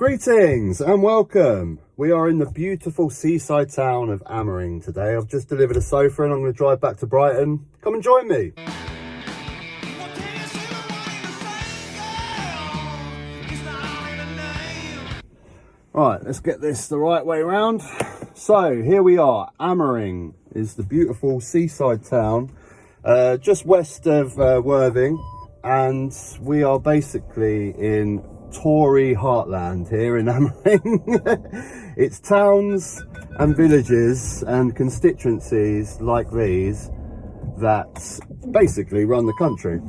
Greetings and welcome. We are in the beautiful seaside town of Angmering today. I've just delivered a sofa and I'm going to drive back to Brighton. Come and join me. Right, let's get this the right way around. So here we are. Angmering is the beautiful seaside town just west of Worthing, and we are basically in Tory heartland here in Angmering. It's towns and villages and constituencies like these that basically run the country,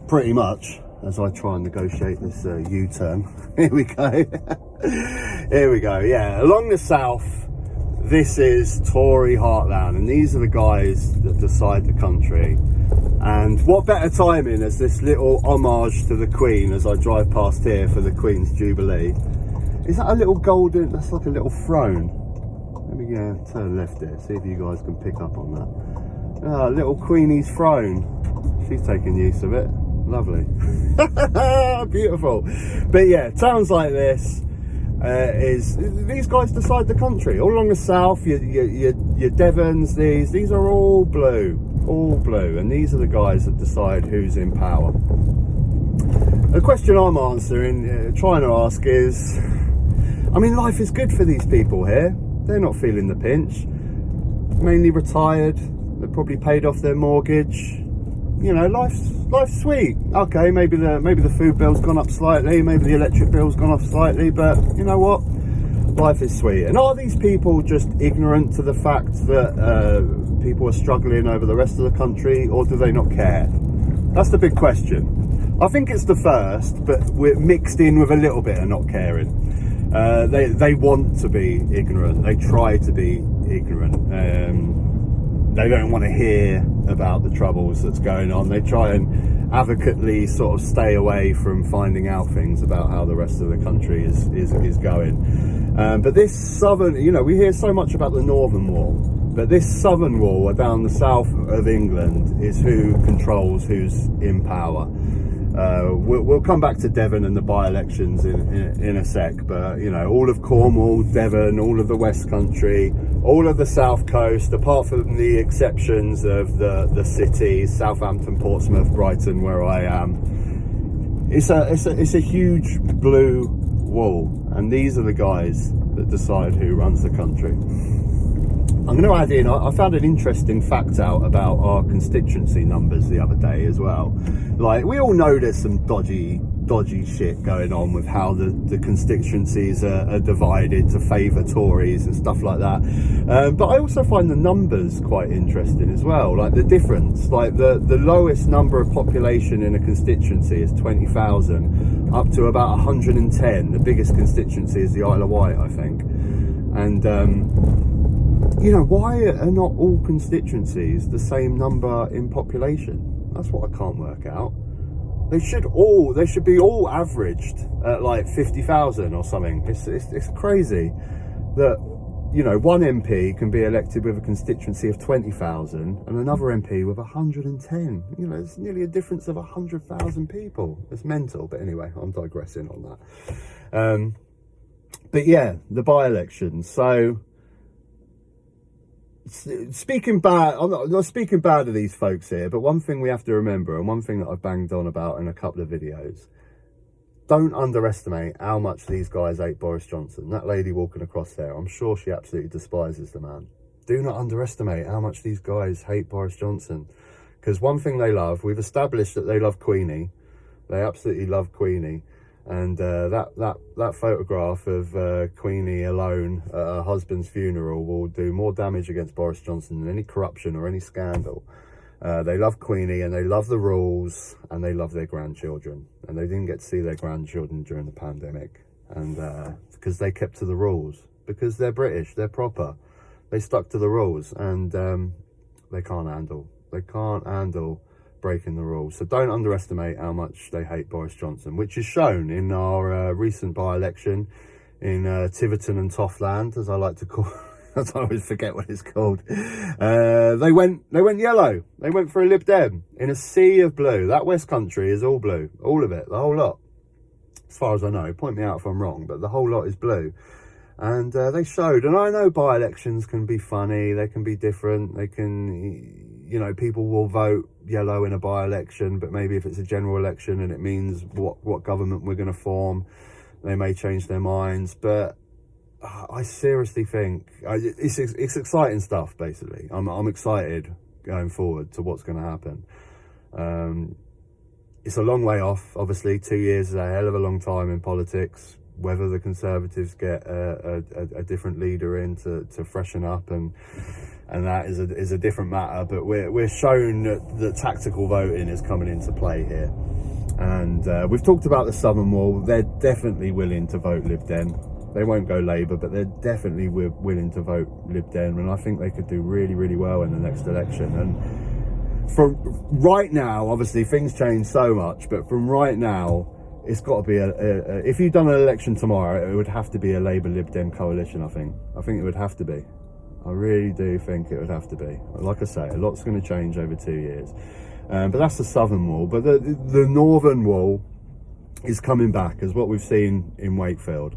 pretty much, as I try and negotiate this U-turn. Here we go. Here we go. Yeah, along the south, this is Tory heartland, and these are the guys that decide the country. And what better timing as this little homage to the Queen as I drive past here for the Queen's Jubilee. Is that a little golden, that's like a little throne. Let me turn left here, see if you guys can pick up on that. Ah, little Queenie's throne. She's taking use of it. Lovely. Beautiful. But yeah, towns like this, these guys decide the country. All along the south, your Devons, these are all blue. All blue, and these are the guys that decide who's in power. The question I'm answering, trying to ask is, I mean, life is good for these people here. They're not feeling the pinch. Mainly retired. They've probably paid off their mortgage. You know, life's sweet. Okay, maybe the food bill's gone up slightly, maybe the electric bill's gone up slightly, but you know what? Life is sweet. And are these people just ignorant to the fact that people are struggling over the rest of the country, or do they not care? That's the big question. I think it's the first, but we're mixed in with a little bit of not caring. They want to be ignorant. They try to be ignorant. They don't want to hear about the troubles that's going on. They try and advocately sort of stay away from finding out things about how the rest of the country is going. But this southern, you know, we hear so much about the northern wall, but this southern wall down the south of England is who controls who's in power. We'll come back to Devon and the by-elections in a sec, but you know, all of Cornwall, Devon, all of the West Country, all of the South Coast, apart from the exceptions of the cities, Southampton, Portsmouth, Brighton, where I am. It's a huge blue wall, and these are the guys that decide who runs the country. I'm going to add in, I found an interesting fact out about our constituency numbers the other day as well. Like, we all know there's some dodgy shit going on with how the constituencies are divided to favour Tories and stuff like that. But I also find the numbers quite interesting as well. Like the difference, like the lowest number of population in a constituency is 20,000 up to about 110. The biggest constituency is the Isle of Wight, I think. And you know, why are not all constituencies the same number in population? That's what I can't work out. They should be all averaged at like 50,000 or something. It's crazy that, you know, one MP can be elected with a constituency of 20,000 and another MP with 110. You know, it's nearly a difference of 100,000 people. It's mental. But anyway, I'm digressing on that. But yeah, the by-elections. So, speaking bad, I'm not speaking bad of these folks here, but one thing we have to remember, and one thing that I've banged on about in a couple of videos, don't underestimate how much these guys hate Boris Johnson. That lady walking across there, I'm sure she absolutely despises the man. Do not underestimate how much these guys hate Boris Johnson, because one thing they love, we've established that they love Queenie. They absolutely love Queenie. And that photograph of Queenie alone at her husband's funeral will do more damage against Boris Johnson than any corruption or any scandal. They love Queenie, and they love the rules, and they love their grandchildren. And they didn't get to see their grandchildren during the pandemic, and because they kept to the rules. Because they're British, they're proper. They stuck to the rules, and they can't handle breaking the rules. So don't underestimate how much they hate Boris Johnson, which is shown in our recent by-election in Tiverton and toff land, as I like to call I always forget what it's called. They went yellow. They went for a Lib Dem in a sea of blue. That West Country is all blue, all of it, the whole lot. as far as I know. Point me out if I'm wrong, but the whole lot is blue. And they showed, and I know by-elections can be funny, they can be different, they can, you know, people will vote yellow in a by-election, but maybe if it's a general election and it means what government we're going to form, they may change their minds. But I seriously think it's exciting stuff, basically. I'm excited going forward to what's going to happen. It's a long way off, obviously. 2 years is a hell of a long time in politics. Whether the Conservatives get a different leader in to freshen up and that is a different matter. But we're shown that tactical voting is coming into play here. And we've talked about the Southern Wall. They're definitely willing to vote Lib Dem. They won't go Labour, but they're definitely willing to vote Lib Dem. And I think they could do really, really well in the next election. And from right now, obviously things change so much, but from right now, it's got to be if you've done an election tomorrow, it would have to be a Labour Lib Dem coalition. I think it would have to be. I really do think it would have to be. Like I say, a lot's going to change over 2 years. But that's the Southern Wall. But the Northern Wall is coming back, as what we've seen in Wakefield.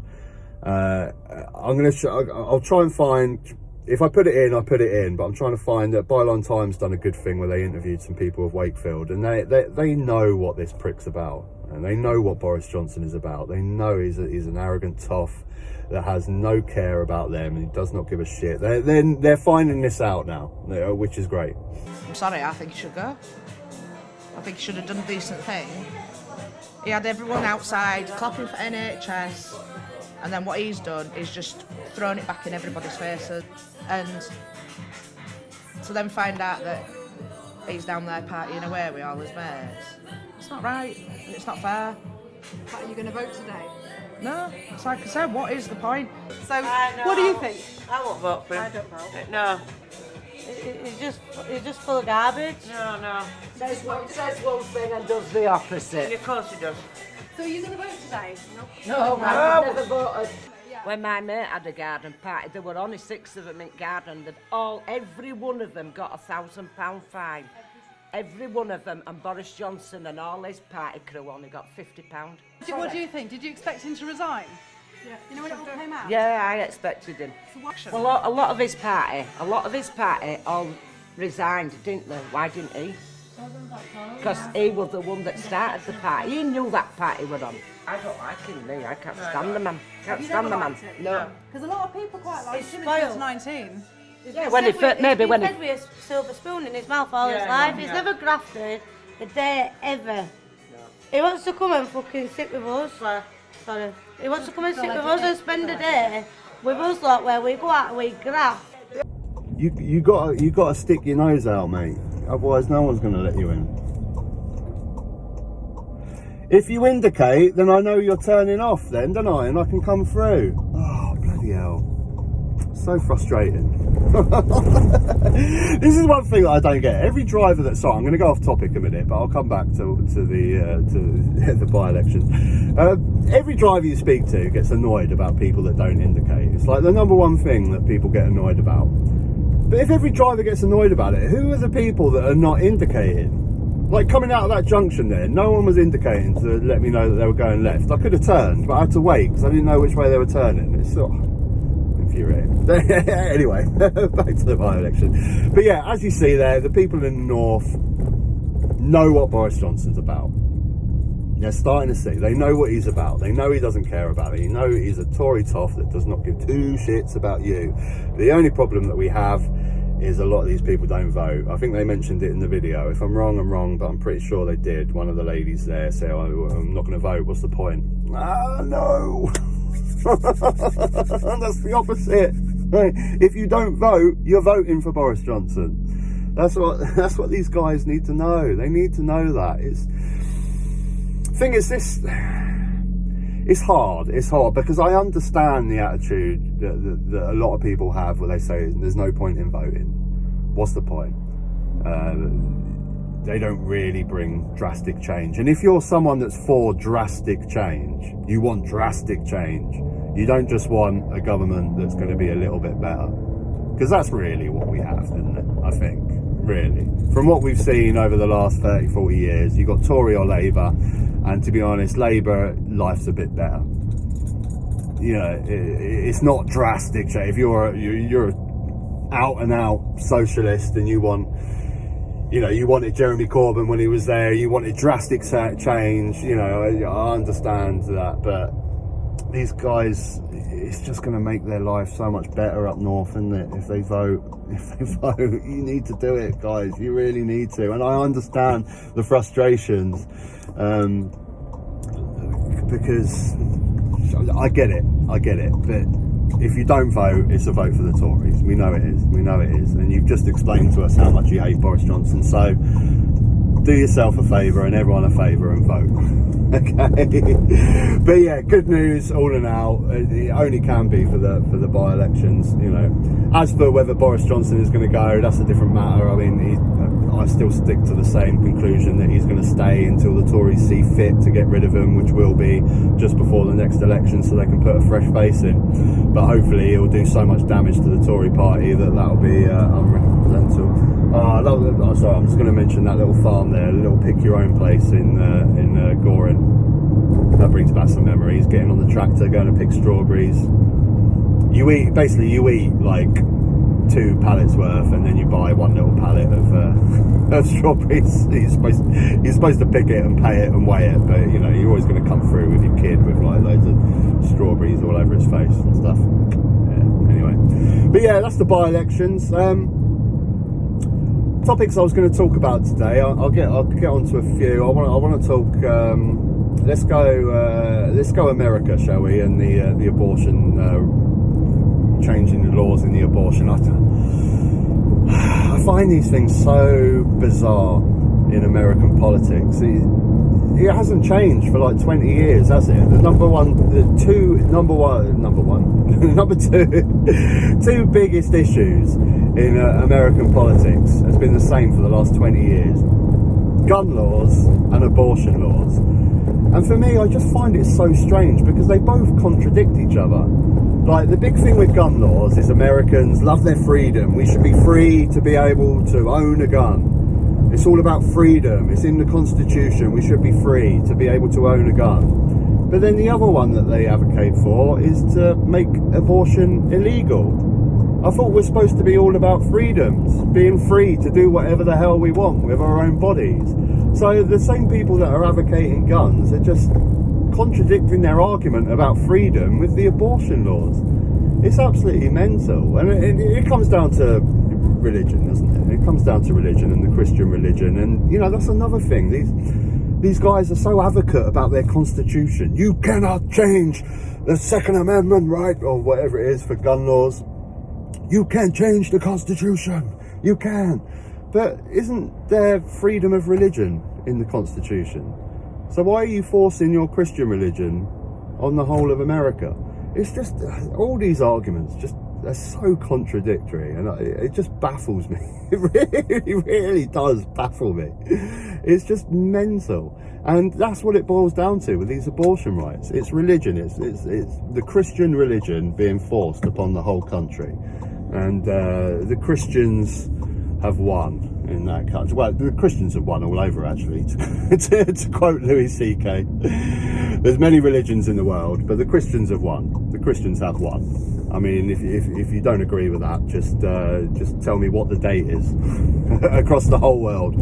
I'll try and find, if I put it in, I put it in, but I'm trying to find that Byline Times done a good thing where they interviewed some people of Wakefield, and they know what this prick's about, and they know what Boris Johnson is about. They know he's an arrogant toff that has no care about them and he does not give a shit. They're finding this out now, which is great. I'm sorry, I think he should go. I think he should have done a decent thing. He had everyone outside clapping for NHS, and then what he's done is just thrown it back in everybody's faces. And to then find out that he's down there partying away with all his mates, it's not right, and it's not fair. Are you going to vote today? No, it's like I said, what is the point? So, what do you think? I won't vote for him. I don't vote. No. He's just full of garbage. No. Says one thing and does the opposite. Of course he does. So are you going to vote today? No, man, I've never voted. When my mate had a garden party, there were only 6 of them in garden. Every one of them got £1,000 fine. Every one of them, and Boris Johnson and all his party crew only got £50. What do you think? Did you expect him to resign? Yeah. You know when it all came out? Yeah, I expected him. So Well, a lot of his party all resigned, didn't they? Why didn't he? Because he was the one that started the party. He knew that party were on. I don't like him, me. I can't stand the man. Can't stand the man. No. Because a lot of people quite like It's him in spoiled. 2019. Yeah, when he fed with a silver spoon in his mouth all his life. He's never grafted a day ever. He wants to come and fucking sit with us. Sorry. He wants to come and sit with us and spend a day with us, like where we go out and we graft. You gotta stick your nose out, mate. Otherwise, no one's gonna let you in. If you indicate, then I know you're turning off, then, don't I? And I can come through. Oh, bloody hell! So frustrating. This is one thing that I don't get. Every driver that, sorry, I'm going to go off topic a minute, but I'll come back to the by-elections. Every driver you speak to gets annoyed about people that don't indicate. It's like the number one thing that people get annoyed about. But if every driver gets annoyed about it, who are the people that are not indicating? Like coming out of that junction there, no one was indicating to let me know that they were going left. I could have turned, but I had to wait because I didn't know which way they were turning. It's sort of infuriating. Anyway, back to the by-election. But yeah, as you see there, the people in the north know what Boris Johnson's about. They're starting to see. They know what he's about. They know he doesn't care about it. You know he's a Tory toff that does not give 2 shits about you. The only problem that we have is a lot of these people don't vote. I think they mentioned it in the video. If I'm wrong, but I'm pretty sure they did. One of the ladies there said, oh, I'm not going to vote. What's the point? Ah, no. That's the opposite. Right? If you don't vote, you're voting for Boris Johnson. That's what these guys need to know. They need to know that. Thing is, it's hard because I understand the attitude that a lot of people have where they say there's no point in voting. What's the point? They don't really bring drastic change. And if you're someone that's for drastic change, you want drastic change. You don't just want a government that's going to be a little bit better. Because that's really what we have, isn't it? I think, really. From what we've seen over the last 30, 40 years, you've got Tory or Labour, And to be honest, Labour, life's a bit better. You know, it's not drastic. If you're out and out socialist and you wanted Jeremy Corbyn when he was there, you wanted drastic change, you know, I understand that, but these guys, it's just going to make their life so much better up north, isn't it? If they vote, you need to do it, guys. You really need to. And I understand the frustrations, because I get it. But if you don't vote, it's a vote for the Tories. We know it is. And you've just explained to us how much you hate Boris Johnson. So do yourself a favour and everyone a favour and vote. Okay. But yeah, good news all in all. It only can be for the by-elections. You know, as for whether Boris Johnson is going to go, that's a different matter. I mean, I still stick to the same conclusion that he's going to stay until the Tories see fit to get rid of him, which will be just before the next election, so they can put a fresh face in. But hopefully it will do so much damage to the Tory party that'll be unrepresentable. Sorry, I'm just going to mention that little farm there, a little pick your own place in Goring. That brings back some memories. Getting on the tractor, going to pick strawberries. You eat like 2 pallets worth, and then you buy 1 little pallet of strawberries. You're supposed to pick it and pay it and weigh it, but you know, you're always going to come through with your kid with like loads of strawberries all over his face and stuff. Yeah, anyway, but yeah, that's the by-elections. Topics I was going to talk about today. I'll get onto a few. I want to talk. Let's go America, shall we? And the abortion, changing the laws in the abortion. I find these things so bizarre in American politics. It hasn't changed for like 20 years, has it? The two biggest issues in American politics has been the same for the last 20 years. Gun laws and abortion laws. And for me, I just find it so strange because they both contradict each other. Like, the big thing with gun laws is Americans love their freedom. We should be free to be able to own a gun. It's all about freedom. It's in the Constitution. We should be free to be able to own a gun. But then the other one that they advocate for is to make abortion illegal. I thought we're supposed to be all about freedoms, being free to do whatever the hell we want with our own bodies. So the same people that are advocating guns are just contradicting their argument about freedom with the abortion laws. It's absolutely mental. And it comes down to religion, doesn't it? It comes down to religion and the Christian religion. And, you know, that's another thing. These guys are so advocate about their constitution. You cannot change the Second Amendment, right? Or whatever it is for gun laws. You can change the Constitution. You can. But isn't there freedom of religion in the Constitution? So why are you forcing your Christian religion on the whole of America? It's just, all these arguments just, they're so contradictory, and it just baffles me. It really does baffle me. It's just mental. And that's what it boils down to with these abortion rights. It's religion. It's the Christian religion being forced upon the whole country. And the Christians have won in that country. Well, the Christians have won all over, actually, to quote Louis C.K. There's many religions in the world, but the Christians have won. The Christians have won. I mean, if you don't agree with that, just tell me what the date is across the whole world.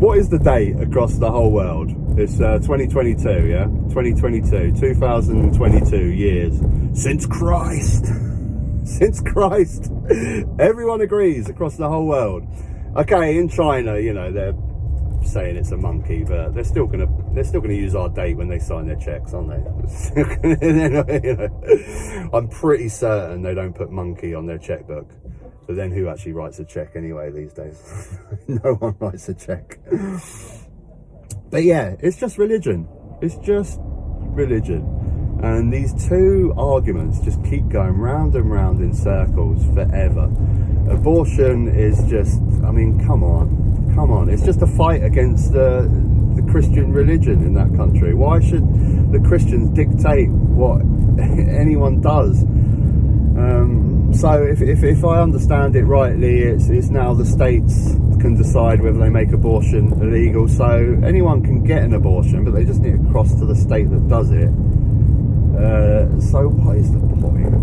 What is the date across the whole world? It's 2022, yeah? 2022 years since Christ. Since Christ. Everyone agrees across the whole world. Okay, in China, you know, they're saying it's a monkey, but they're still gonna use our date when they sign their checks, aren't they? You know, I'm pretty certain they don't put monkey on their checkbook. But then who actually writes a check anyway these days? No one writes a check. But yeah, it's just religion. It's just religion. And these two arguments just keep going round and round in circles forever. Abortion is just, I mean, come on. It's just a fight against the Christian religion in that country. Why should the Christians dictate what anyone does? So if I understand it rightly, it's now the states can decide whether they make abortion illegal. So anyone can get an abortion, but they just need to cross to the state that does it. So what is the point?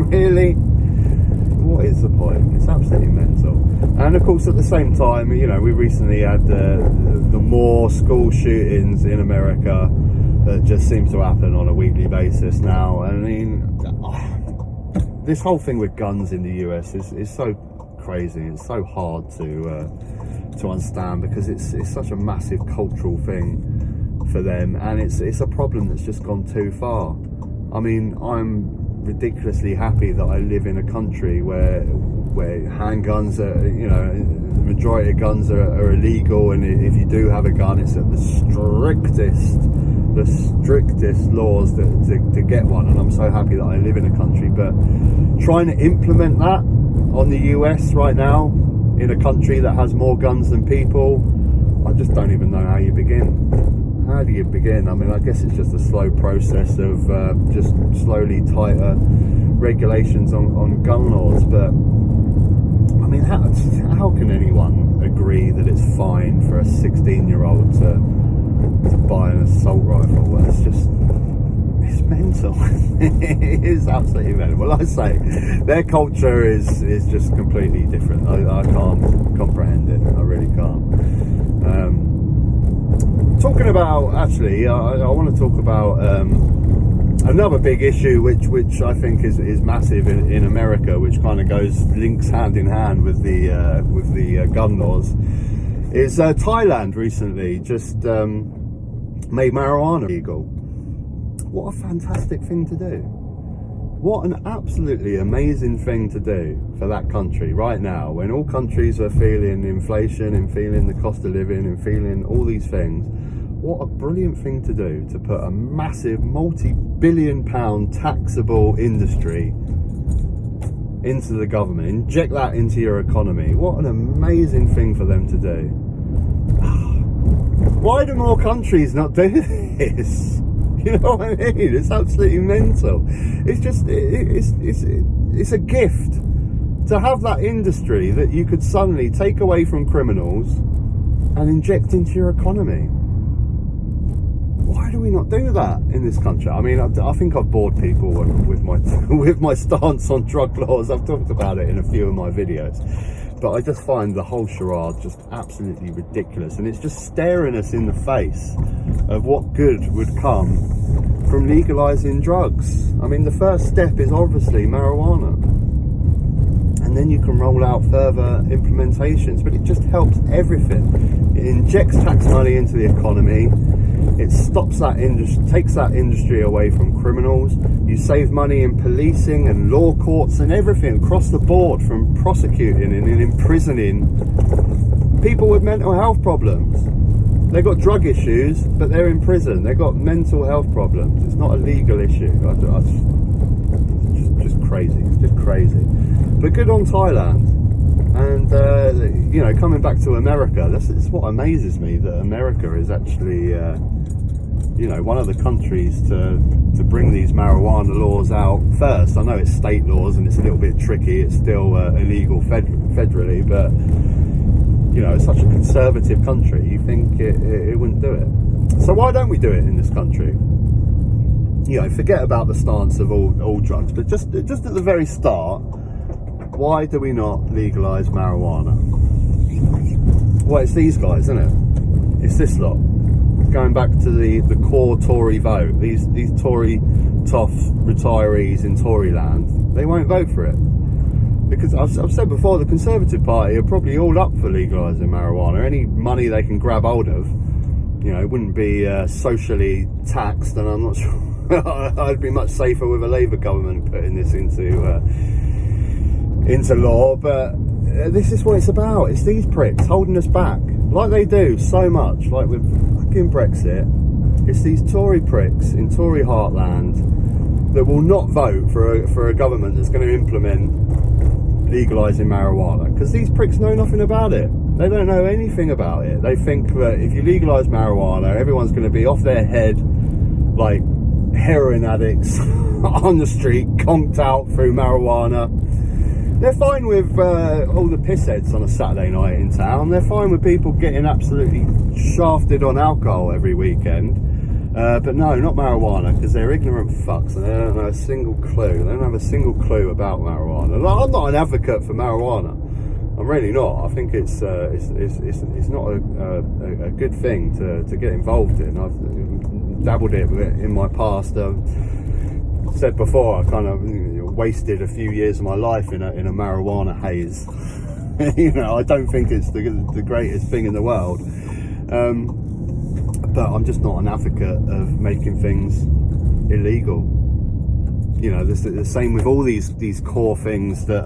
Really? What is the point? It's absolutely mental. And of course, at the same time, you know, we recently had the more school shootings in America that just seems to happen on a weekly basis now. I mean, this whole thing with guns in the US is so crazy. It's so hard to understand, because it's such a massive cultural thing for them, and it's a problem that's just gone too far. I mean, I'm ridiculously happy that I live in a country where handguns are, you know, the majority of guns are illegal, and if you do have a gun, it's at the strictest laws to get one. And I'm so happy that I live in a country, but trying to implement that on the US right now, in a country that has more guns than people, I just don't even know how you begin. How do you begin? I mean, I guess it's just a slow process of just slowly tighter regulations on gun laws. But I mean, how can anyone agree that it's fine for a 16-year-old to buy an assault rifle? Well, it's mental. It is absolutely mental. Well, like I say, their culture is just completely different. I can't comprehend it. I really can't. Talking about, actually, I want to talk about another big issue, which I think is massive in America, which kind of links hand in hand with the gun laws. Is Thailand recently just made marijuana legal? What a fantastic thing to do! What an absolutely amazing thing to do for that country right now, when all countries are feeling inflation and feeling the cost of living and feeling all these things. What a brilliant thing to do, to put a massive multi-billion-pound taxable industry into the government, inject that into your economy. What an amazing thing for them to do. Why do more countries not do this? You know what I mean? It's absolutely mental. It's just, it's a gift to have that industry that you could suddenly take away from criminals and inject into your economy. Why do we not do that in this country? I mean, I think I've bored people with my stance on drug laws. I've talked about it in a few of my videos, but I just find the whole charade just absolutely ridiculous, and it's just staring us in the face of what good would come from legalising drugs. I mean, the first step is obviously marijuana, and then you can roll out further implementations, but it just helps everything. It injects tax money into the economy. It stops that industry, takes that industry away from criminals. You save money in policing and law courts and everything across the board, from prosecuting and imprisoning people with mental health problems. They've got drug issues, but they're in prison. They've got mental health problems. It's not a legal issue. It's just crazy. It's just crazy. But good on Thailand. And, you know, coming back to America, this is what amazes me, that America is actually, you know, one of the countries to bring these marijuana laws out first. I know it's state laws and it's a little bit tricky. It's still illegal federally, but, you know, it's such a conservative country. You think it wouldn't do it. So why don't we do it in this country? You know, forget about the stance of all drugs, but just at the very start, why do we not legalise marijuana? Well, it's these guys, isn't it? It's this lot. Going back to the core Tory vote, these Tory toff retirees in Tory land, they won't vote for it. Because I've said before, the Conservative Party are probably all up for legalising marijuana. Any money they can grab hold of, you know, it wouldn't be socially taxed, and I'm not sure I'd be much safer with a Labour government putting this into law. But this is what it's about. It's these pricks holding us back, like they do so much, like with fucking Brexit. It's these Tory pricks in Tory heartland that will not vote for a government that's going to implement legalising marijuana, because these pricks know nothing about it. They don't know anything about it. They think that if you legalise marijuana, everyone's going to be off their head like heroin addicts on the street, conked out through marijuana. They're fine with all the pissheads on a Saturday night in town. They're fine with people getting absolutely shafted on alcohol every weekend. But no, not marijuana, because they're ignorant fucks and they don't know a single clue. They don't have a single clue about marijuana. I'm not an advocate for marijuana. I'm really not. I think it's not a good thing to get involved in. I've dabbled it in my past. Said before, I kind of wasted a few years of my life in a marijuana haze. You know, I don't think it's the greatest thing in the world. But I'm just not an advocate of making things illegal. You know, the same with all these core things that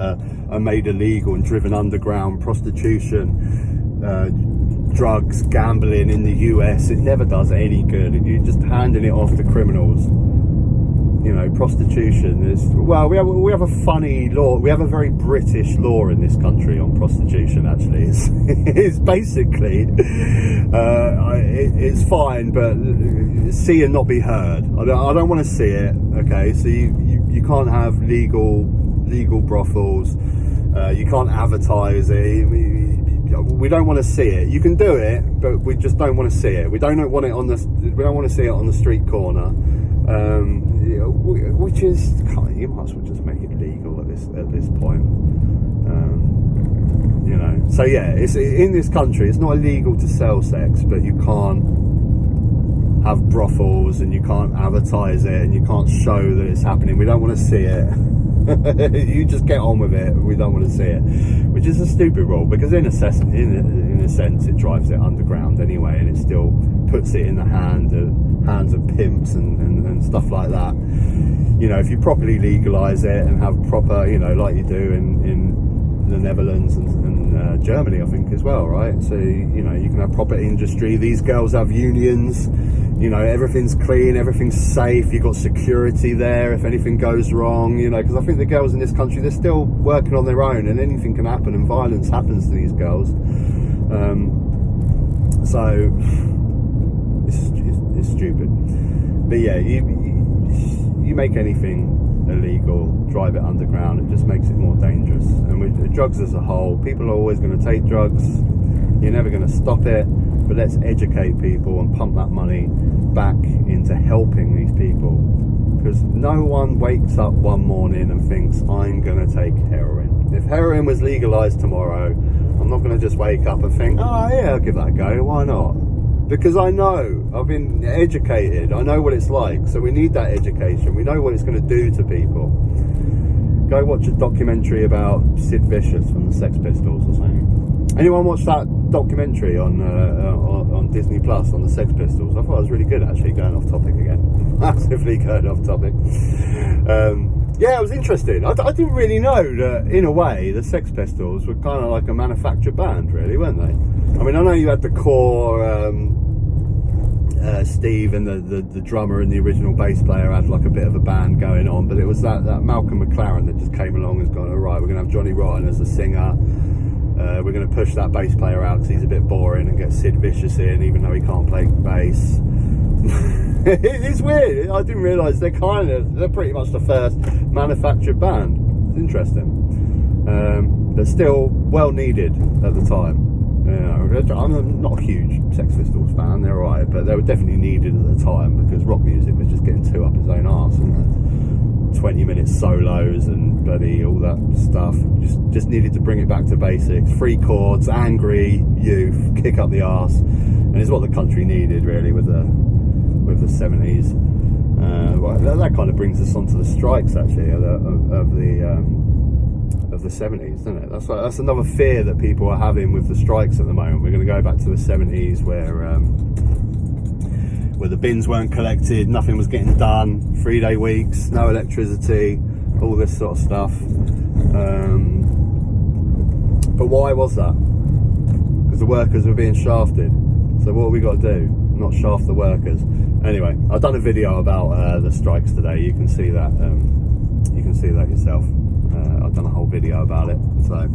are made illegal and driven underground: prostitution, drugs, gambling in the US. It never does any good. You're just handing it off to criminals. You know, prostitution is, well, we have a funny law. We have a very British law in this country on prostitution. Actually, it's basically it's fine, but see and not be heard. I don't want to see it. Okay, so you can't have legal brothels. You can't advertise it. We don't want to see it. You can do it, but we just don't want to see it. We don't want to see it on the street corner. Which is, you might as well just make it legal at this point. You know, so yeah, it's in this country. It's not illegal to sell sex, but you can't have brothels and you can't advertise it and you can't show that it's happening. We don't want to see it. You just get on with it. We don't want to see it, which is a stupid rule, because in a sense it drives it underground anyway, and it still puts it in the hands of pimps and stuff like that. You know, if you properly legalise it and have proper, you know, like you do in the Netherlands and Germany, I think, as well, right? So, you know, you can have proper industry. These girls have unions. You know, everything's clean, everything's safe. You've got security there if anything goes wrong, you know, because I think the girls in this country, they're still working on their own, and anything can happen, and violence happens to these girls. So it's stupid. But yeah, you make anything illegal, drive it underground, it just makes it more dangerous. And with drugs as a whole, people are always going to take drugs. You're never going to stop it. But let's educate people and pump that money back into helping these people, because no one wakes up one morning and thinks, I'm going to take heroin. If heroin was legalised tomorrow, I'm not going to just wake up and think, oh yeah, I'll give that a go. Why not? Because I know, I've been educated, I know what it's like. So we need that education. We know what it's going to do to people. Go watch a documentary about Sid Vicious from the Sex Pistols or something. Anyone watch that documentary on Disney Plus on the Sex Pistols? I thought it was really good, actually. Going off topic again. Massively going off topic. Yeah, it was interesting. I didn't really know that, in a way, the Sex Pistols were kind of like a manufactured band, really, weren't they? I mean, I know you had the core, Steve and the drummer and the original bass player had like a bit of a band going on, but it was that Malcolm McLaren that just came along and has gone, all right, we're going to have Johnny Rotten as a singer. We're going to push that bass player out because he's a bit boring, and get Sid Vicious in, even though he can't play bass. It's weird. I didn't realise they're pretty much the first manufactured band. It's interesting. They're still well needed at the time. You know, I'm not a huge Sex Pistols fan. They're alright, but they were definitely needed at the time, because rock music was just getting too up its own arse, and 20-minute solos and bloody all that stuff. Just needed to bring it back to basics. 3 chords, angry youth, kick up the arse, and it's what the country needed, really, with the 70s. Well, that kind of brings us on to the strikes, actually, of the 70s, doesn't it? That's another fear that people are having with the strikes at the moment. We're going to go back to the 70s where the bins weren't collected, nothing was getting done, 3-day weeks, no electricity, all this sort of stuff. But why was that? Because the workers were being shafted. So what have we got to do? Not shaft the workers. Anyway, I've done a video about the strikes today. You can see that. You can see that yourself. I've done a whole video about it, so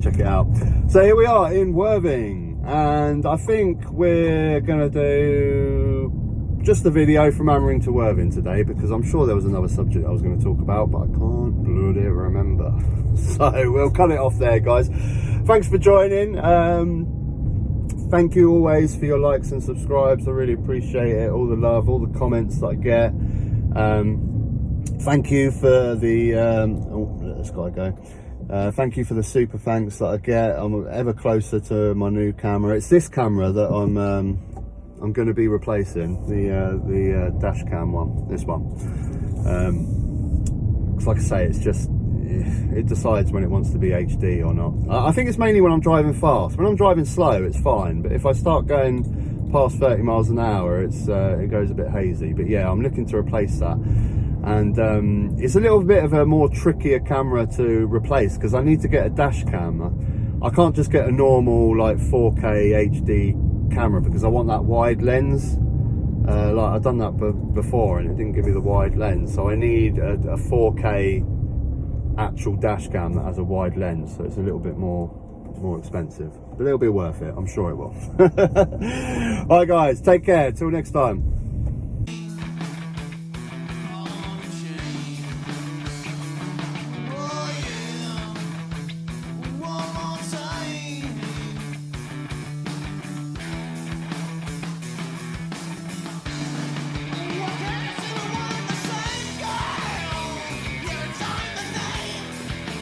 check it out. So here we are in Worthing, and I think we're gonna do just a video from Angmering to Worthing today, because I'm sure there was another subject I was going to talk about, but I can't bloody remember. So we'll cut it off there, guys. Thanks for joining. Thank you always for your likes and subscribes. I really appreciate it. All the love, all the comments that I get. Thank you for the oh, let this guy go. Thank you for the super thanks that I get. I'm ever closer to my new camera. It's this camera that I'm going to be replacing, the dash cam one. This one. 'Cause like I say, it's just, it decides when it wants to be HD or not. I think it's mainly when I'm driving fast. When I'm driving slow, it's fine, but if I start going past 30 miles an hour, it goes a bit hazy. But yeah, I'm looking to replace that, and it's a little bit of a more trickier camera to replace, because I need to get a dash cam. I can't just get a normal like 4K HD camera, because I want that wide lens. Like I've done that before and it didn't give me the wide lens, so I need a 4K actual dash cam that has a wide lens, so it's a little bit more expensive, but it'll be worth it. I'm sure it will. Alright guys, take care, till next time.